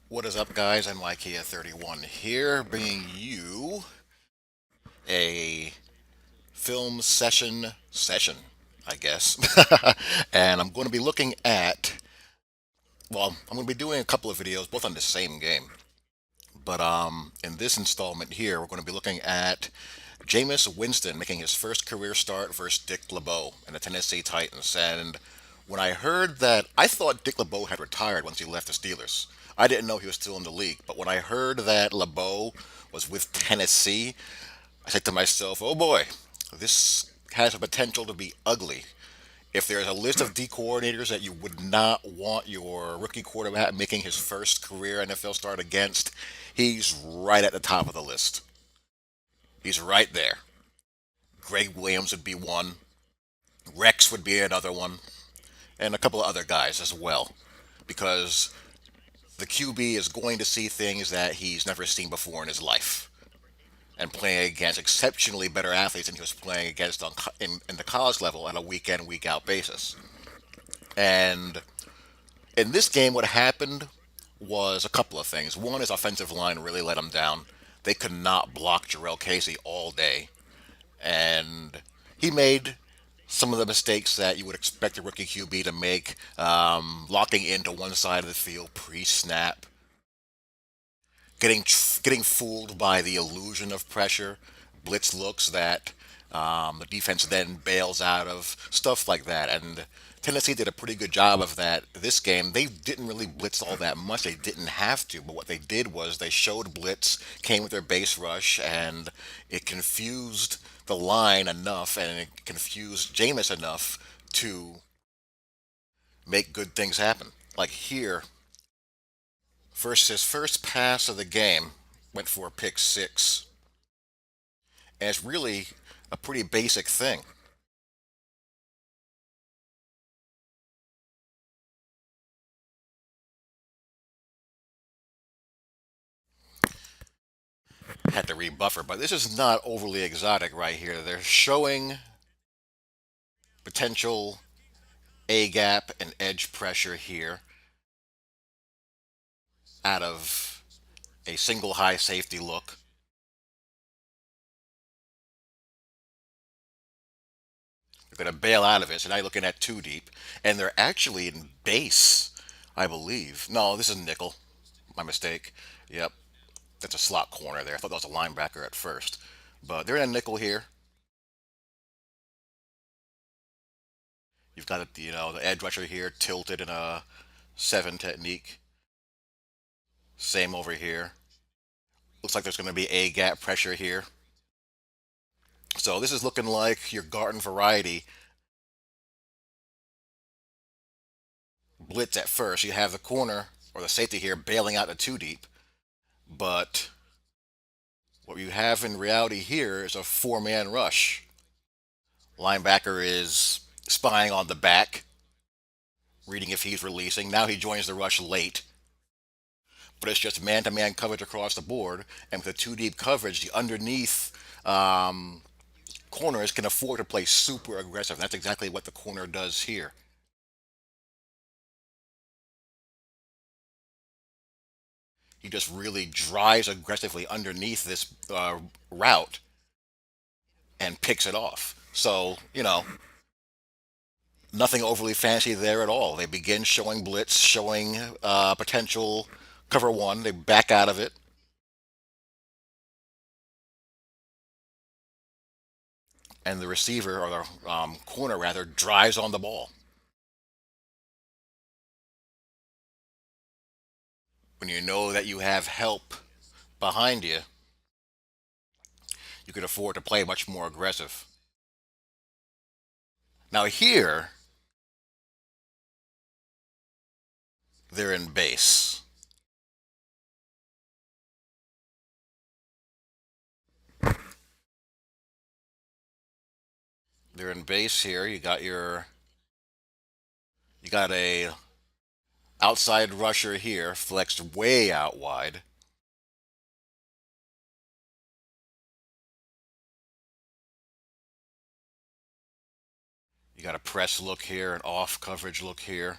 What is up, guys? I'm IKEA31 here, bringing you a film session, I guess. And I'm going to be looking at, I'm going to be doing a couple of videos, both on the same game. But in this installment here, we're going to be looking at Jameis Winston making his first career start versus Dick LeBeau and the Tennessee Titans. And when I heard that, I thought Dick LeBeau had retired once he left the Steelers. I didn't know he was still in the league. But when I heard that LeBeau was with Tennessee, I said to myself, oh boy, this has the potential to be ugly. If there's a list of D coordinators that you would not want your rookie quarterback making his first career NFL start against, he's right at the top of the list. He's right there. Greg Williams would be one. Rex would be another one. And a couple of other guys as well. Because the QB is going to see things that he's never seen before in his life. And playing against exceptionally better athletes than he was playing against in the college level on a week in, week out basis. And in this game, what happened was a couple of things. One is offensive line really let him down. They could not block Jarrell Casey all day. And he made some of the mistakes that you would expect a rookie QB to make, locking into one side of the field pre-snap, getting fooled by the illusion of pressure, blitz looks that the defense then bails out of, stuff like that. And Tennessee did a pretty good job of that this game. They didn't really blitz all that much. They didn't have to, but what they did was they showed blitz, came with their base rush, and it confused the line enough and it confused Jameis enough to make good things happen. Like here, his first pass of the game went for a pick six, and it's really a pretty basic thing. Had to rebuffer, but this is not overly exotic right here. They're showing potential A gap and edge pressure here out of a single high safety look. They're going to bail out of it, so now you're looking at two deep, and they're actually in base, I believe. No, this is nickel. My mistake. Yep, that's a slot corner there. I thought that was a linebacker at first, but they're in a nickel here. You've got the edge rusher here tilted in a seven technique. Same over here. Looks like there's going to be a gap pressure here. So this is looking like your garden variety blitz at first. You have the corner or the safety here bailing out the two deep, but what you have in reality here is a four-man rush. Linebacker is spying on the back, reading if he's releasing. Now he joins the rush late, but it's just man-to-man coverage across the board. And with the two deep coverage, the underneath corners can afford to play super aggressive. That's exactly what the corner does here. He just really drives aggressively underneath this route and picks it off. So, nothing overly fancy there at all. They begin showing blitz, showing potential cover one. They back out of it, and the receiver, or the corner rather, drives on the ball. When you know that you have help behind you, you can afford to play much more aggressive. Now, here, they're in base. They're in base here. You got a outside rusher here, flexed way out wide. You got a press look here, an off coverage look here.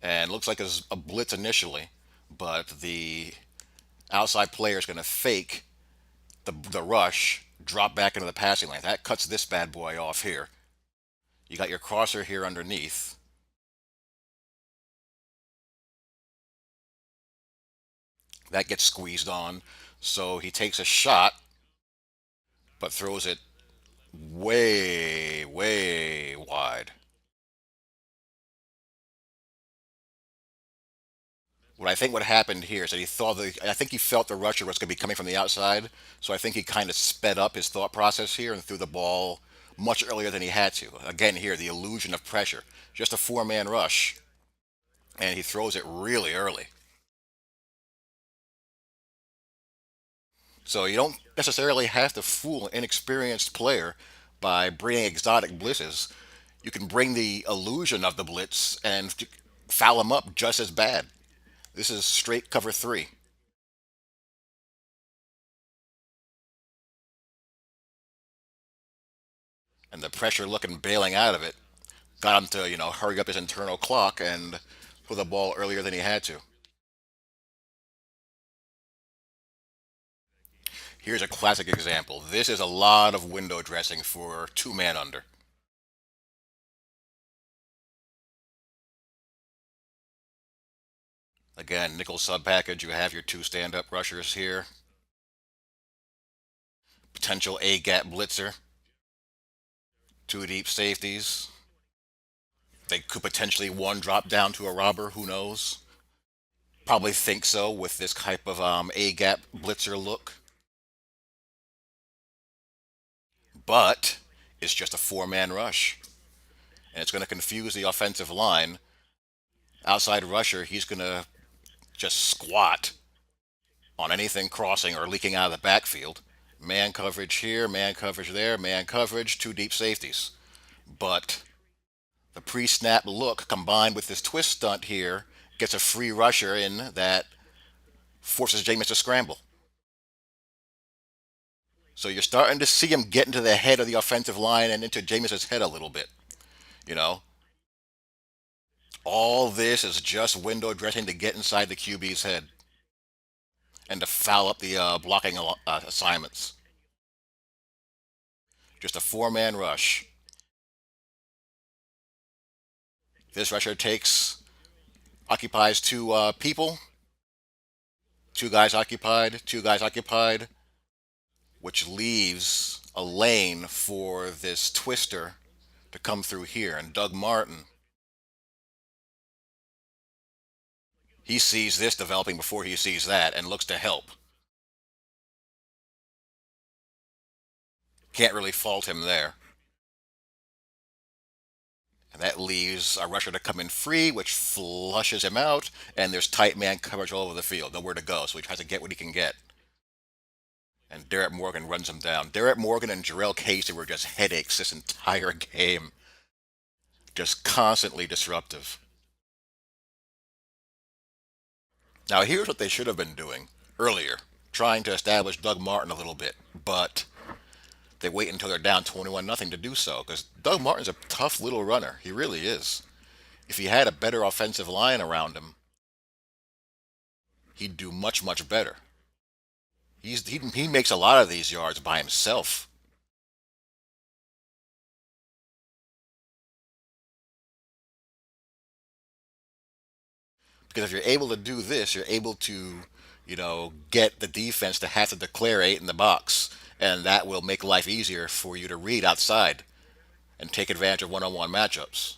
and looks like it's a blitz initially, but the outside player is going to fake the rush, drop back into the passing lane. That cuts this bad boy off here. You got your crosser here underneath. That gets squeezed on. So he takes a shot, but throws it way, way wide. What I think what happened here is that I think he felt the rusher was going to be coming from the outside. So I think he kind of sped up his thought process here and threw the ball much earlier than he had to. Again, here, the illusion of pressure. Just a four-man rush, and he throws it really early. So you don't necessarily have to fool an inexperienced player by bringing exotic blitzes. You can bring the illusion of the blitz and foul him up just as bad. This is straight cover three. And the pressure looking bailing out of it got him to, hurry up his internal clock and throw the ball earlier than he had to. Here's a classic example. This is a lot of window dressing for two man under. Again, nickel sub package, you have your two stand up rushers here. Potential A gap blitzer, two deep safeties. They could potentially one drop down to a robber, who knows? Probably think so with this type of A gap blitzer look. But it's just a four-man rush. And it's going to confuse the offensive line. Outside rusher, he's going to just squat on anything crossing or leaking out of the backfield. Man coverage here, man coverage there, man coverage, two deep safeties. But the pre-snap look combined with this twist stunt here gets a free rusher in that forces Jameis to scramble. So you're starting to see him get into the head of the offensive line and into Jameis's head a little bit. You know, all this is just window dressing to get inside the QB's head and to foul up the blocking assignments. Just a four-man rush. This rusher occupies two people, two guys occupied, which leaves a lane for this twister to come through here. And Doug Martin, he sees this developing before he sees that and looks to help. Can't really fault him there. And that leaves a rusher to come in free, which flushes him out, and there's tight man coverage all over the field, nowhere to go, so he tries to get what he can get. And Derek Morgan runs him down. Derek Morgan and Jarrell Casey were just headaches this entire game. Just constantly disruptive. Now, here's what they should have been doing earlier, trying to establish Doug Martin a little bit, but they wait until they're down 21 nothing to do so because Doug Martin's a tough little runner. He really is. If he had a better offensive line around him, he'd do much, much better. He makes a lot of these yards by himself. Because if you're able to do this, you're able to, get the defense to have to declare eight in the box, and that will make life easier for you to read outside and take advantage of one-on-one matchups.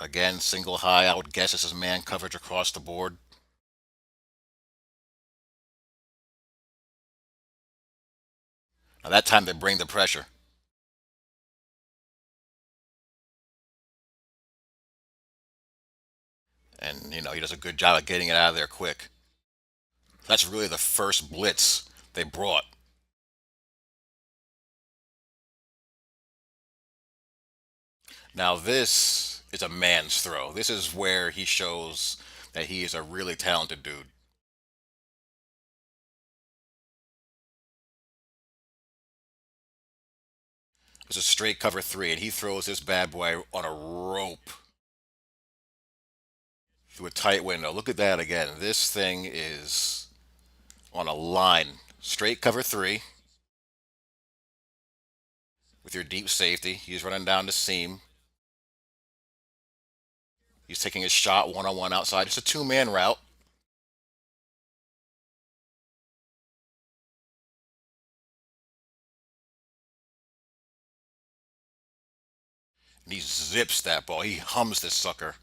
Again, single high, I would guess this is man coverage across the board. Now that time they bring the pressure. And, he does a good job of getting it out of there quick. That's really the first blitz they brought. Now this is a man's throw. This is where he shows that he is a really talented dude. It's a straight cover three, and he throws this bad boy on a rope through a tight window. Look at that again. This thing is on a line. Straight cover three with your deep safety. He's running down the seam. He's taking his shot one on one outside. It's a two-man route. And he zips that ball. He hums this sucker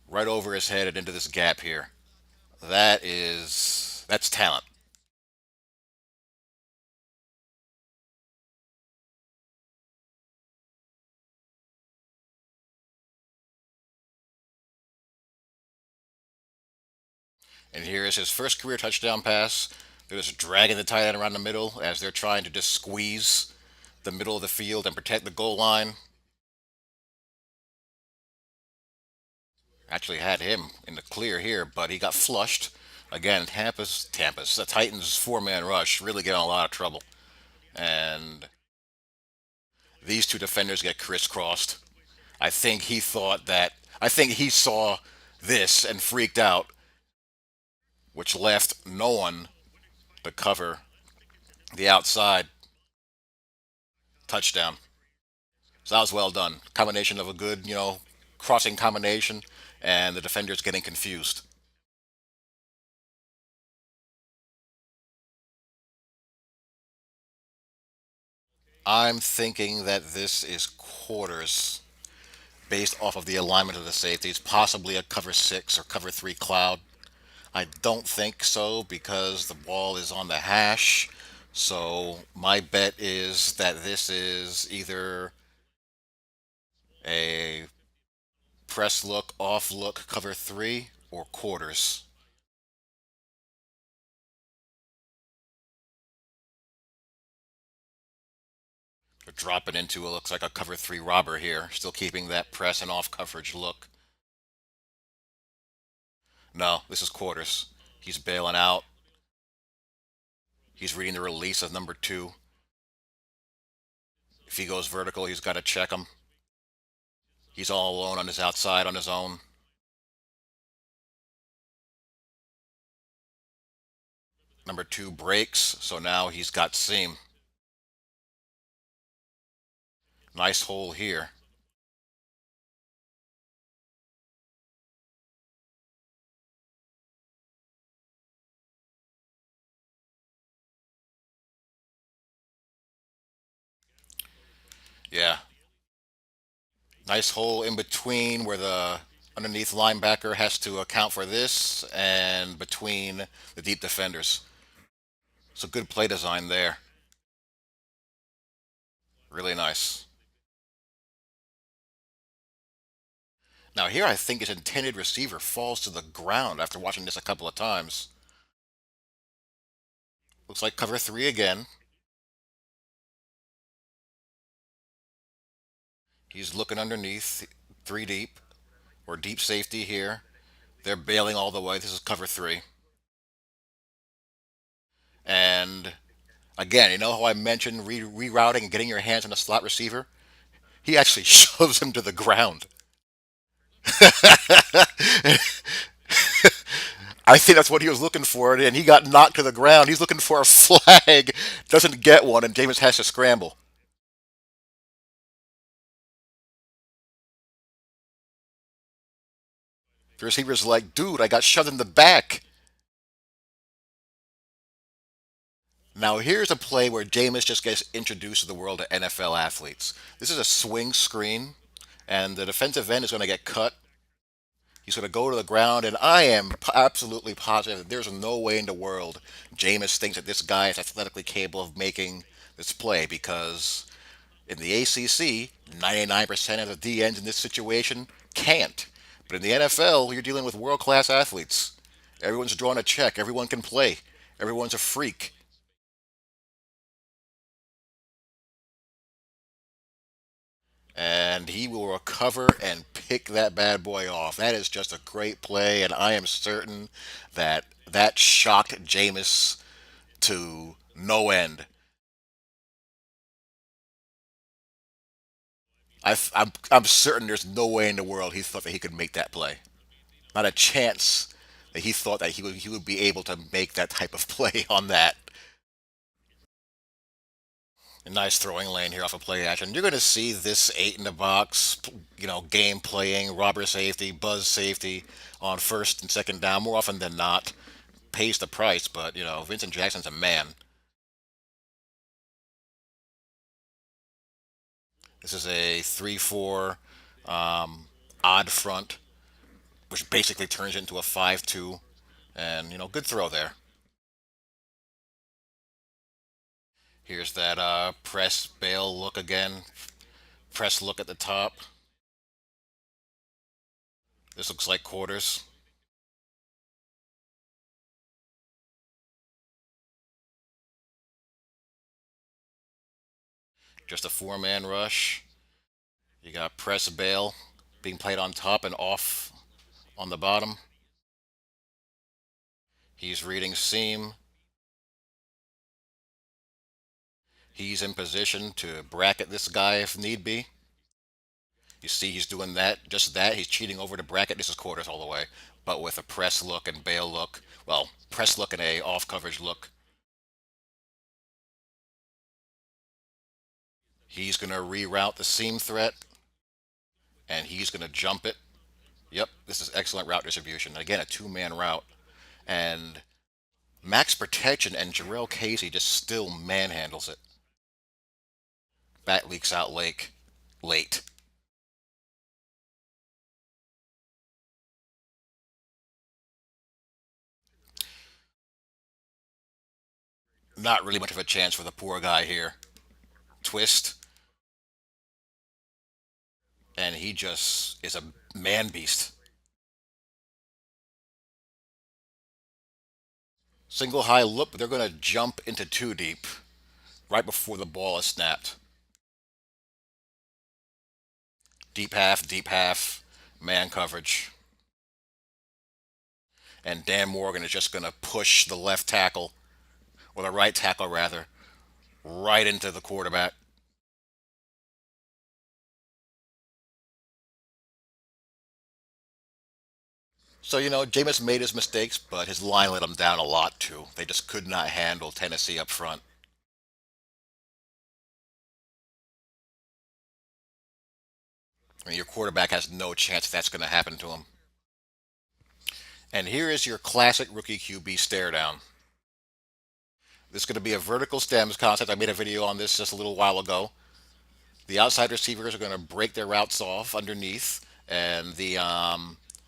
right over his head and into this gap here. That's talent. And here is his first career touchdown pass. They're just dragging the tight end around the middle as they're trying to just squeeze the middle of the field and protect the goal line. Actually had him in the clear here, but he got flushed. Again, Tampa's. The Titans' four-man rush really get in a lot of trouble. And these two defenders get crisscrossed. I think he saw this and freaked out, which left no one to cover the outside touchdown. So that was well done. Combination of a good, crossing combination and the defenders getting confused. I'm thinking that this is quarters based off of the alignment of the safeties, possibly a cover six or cover three cloud. I don't think so because the ball is on the hash. So my bet is that this is either a press look, off look, cover three, or quarters. They're dropping into it looks like a cover three robber here, still keeping that press and off coverage look. No, this is quarters. He's bailing out. He's reading the release of number two. If he goes vertical, he's got to check him. He's all alone on his outside on his own. Number two breaks, so now he's got seam. Nice hole here. Yeah. Nice hole in between where the underneath linebacker has to account for this and between the deep defenders. So good play design there. Really nice. Now here I think his intended receiver falls to the ground after watching this a couple of times. Looks like cover three again. He's looking underneath, three deep, or deep safety here. They're bailing all the way. This is cover three. And again, you know how I mentioned rerouting and getting your hands on a slot receiver? He actually shoves him to the ground. I think that's what he was looking for, and he got knocked to the ground. He's looking for a flag, doesn't get one, and Jameis has to scramble. The receiver's like, dude, I got shoved in the back. Now, here's a play where Jameis just gets introduced to the world of NFL athletes. This is a swing screen, and the defensive end is going to get cut. He's going to go to the ground, and I am absolutely positive that there's no way in the world Jameis thinks that this guy is athletically capable of making this play because in the ACC, 99% of the DNs in this situation can't. But in the NFL, you're dealing with world class athletes. Everyone's drawing a check, everyone can play, everyone's a freak. And he will recover and pick that bad boy off. That is just a great play, and I am certain that that shocked Jameis to no end. I'm certain there's no way in the world he thought that he could make that play. Not a chance that he thought that he would be able to make that type of play on that. A nice throwing lane here off of play action. You're going to see this eight in the box, game playing, robber safety, buzz safety on first and second down more often than not. Pays the price, but Vincent Jackson's a man. This is a 3-4 odd front, which basically turns into a 5-2, and good throw there. Here's that press bail look again. Press look at the top. This looks like quarters. Just a four-man rush. You got press bail being played on top and off on the bottom. He's reading seam. He's in position to bracket this guy if need be. You see he's doing that, just that. He's cheating over the bracket. This is quarters all the way, but with a press look and bail look. Well, press look and a off coverage look. He's going to reroute the seam threat, and he's going to jump it. Yep, this is excellent route distribution. Again, a two-man route. And max protection and Jarrell Casey just still manhandles it. Bat leaks out late. Not really much of a chance for the poor guy here. Twist, and he just is a man beast. Single high look, but they're going to jump into two deep right before the ball is snapped. Deep half, man coverage. And Dan Morgan is just going to push the left tackle, or the right tackle rather, right into the quarterback. So, Jameis made his mistakes, but his line let him down a lot too. They just could not handle Tennessee up front. I mean, your quarterback has no chance that's going to happen to him. And here is your classic rookie QB stare down. This is going to be a vertical stems concept. I made a video on this just a little while ago. The outside receivers are going to break their routes off underneath, and the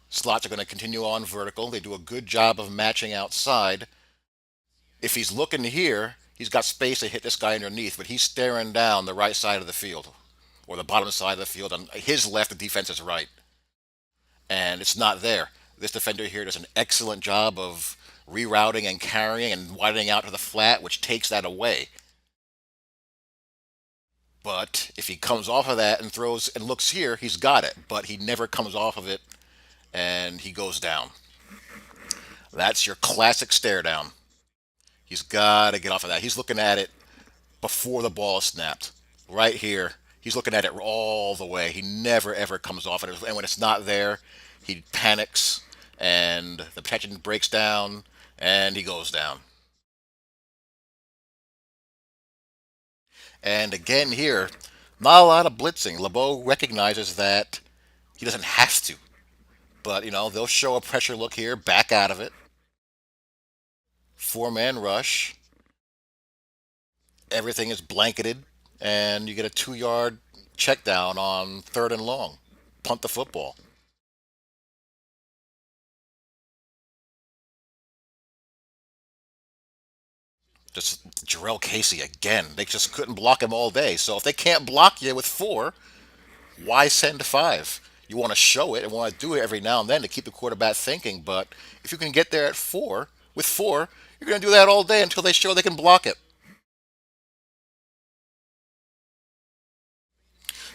slots are going to continue on vertical. They do a good job of matching outside. If he's looking here, he's got space to hit this guy underneath, but he's staring down the right side of the field or the bottom side of the field. On his left, the defense is right, and it's not there. This defender here does an excellent job of rerouting and carrying and widening out to the flat, which takes that away. But if he comes off of that and throws and looks here, he's got it. But he never comes off of it and he goes down. That's your classic stare down. He's got to get off of that. He's looking at it before the ball is snapped. Right here. He's looking at it all the way. He never ever comes off it. And when it's not there, he panics and the protection breaks down and he goes down. And again here, not a lot of blitzing. LeBeau recognizes that he doesn't have to. But, they'll show a pressure look here, back out of it. Four-man rush. Everything is blanketed, and you get a 2-yard check down on third and long. Punt the football. Just Jarrell Casey again. They just couldn't block him all day. So if they can't block you with four, why send five? You want to show it and want to do it every now and then to keep the quarterback thinking. But if you can get there at four, with four, you're going to do that all day until they show they can block it.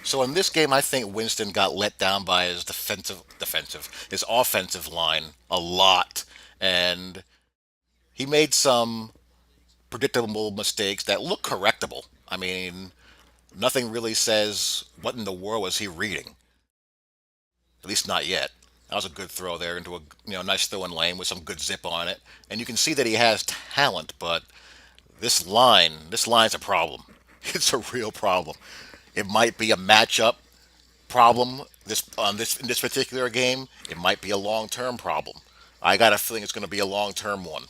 So in this game, I think Winston got let down by his his offensive line a lot, and he made some predictable mistakes that look correctable. I mean, Nothing really says what in the world was he reading. At least not yet. That was a good throw there into a nice throwing lane with some good zip on it. And you can see that he has talent, but this line's a problem. It's a real problem. It might be a matchup problem in this particular game. It might be a long-term problem. I got a feeling it's going to be a long-term one.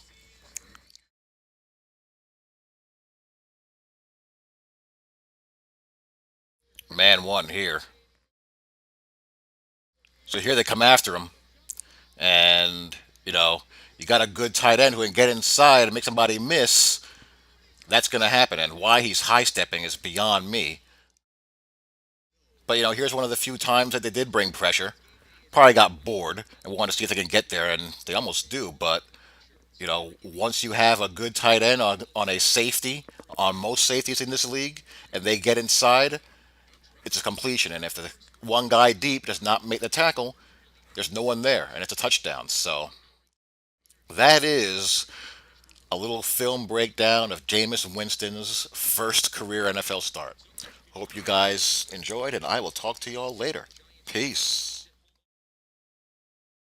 Man one here. So here they come after him, and you know you got a good tight end who can get inside and make somebody miss. That's going to happen, and why he's high stepping is beyond me. But here's one of the few times that they did bring pressure. Probably got bored and wanted to see if they can get there, and they almost do. But once you have a good tight end on a safety, on most safeties in this league, and they get inside, it's a completion. And if the one guy deep does not make the tackle, there's no one there, and it's a touchdown. So that is a little film breakdown of Jameis Winston's first career NFL start. Hope you guys enjoyed, and I will talk to you all later. Peace.